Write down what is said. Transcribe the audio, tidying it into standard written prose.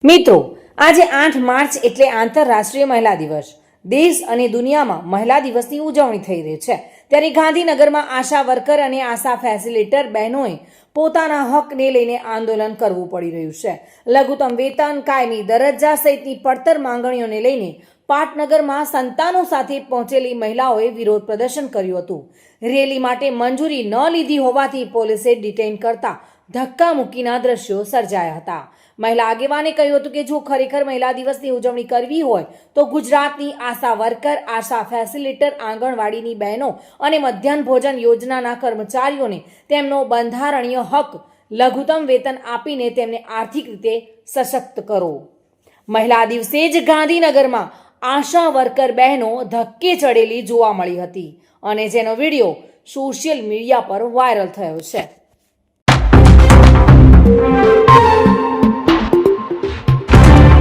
મિત્રો, આજે 8 માર્ચ એટલે આંતરરાષ્ટ્રીય મહિલા દિવસ. દેશ અને દુનિયામાં મહિલા દિવસની ઉજવણી થઈ રહી છે. ત્યારે ગાંધીનગરમાં આશા વર્કર અને આશા ફેસિલિટેટર બહેનોએ પોતાના હકને લઈને આંદોલન કરવું પડી રહ્યું છે. લઘુત્તમ વેતન, કાયમી દરજ્જા સહિતની પડતર માંગણીઓને લઈને પાટનગરમાં સંતાનો સાથે પહોંચેલી મહિલાઓએ વિરોધ પ્રદર્શન કર્યું હતું. રેલી માટે મંજૂરી ન લીધી હોવાથી પોલીસે ડિટેઇન કરતા ધક્કા મૂકીના દ્રશ્યો સર્જાયા હતા. મહિલા આગેવાને કહ્યું હતું કે જો ખરેખર મહિલા દિવસની ઉજવણી કરવી હોય તો ગુજરાતની આશા વર્કર, આશા ફેસિલિટેટર, આંગણવાડીની બહેનો અને મધ્યાહન ભોજન યોજનાના કર્મચારીઓને તેમનો બંધારણીય હક લઘુત્તમ વેતન આપીને તેમને આર્થિક રીતે સશક્ત કરો. મહિલા દિવસે જ ગાંધીનગરમાં આશા વર્કર બહેનો ધક્કે ચડેલી જોવા મળી હતી અને જેનો વિડીયો સોશિયલ મીડિયા પર વાયરલ થયો છે.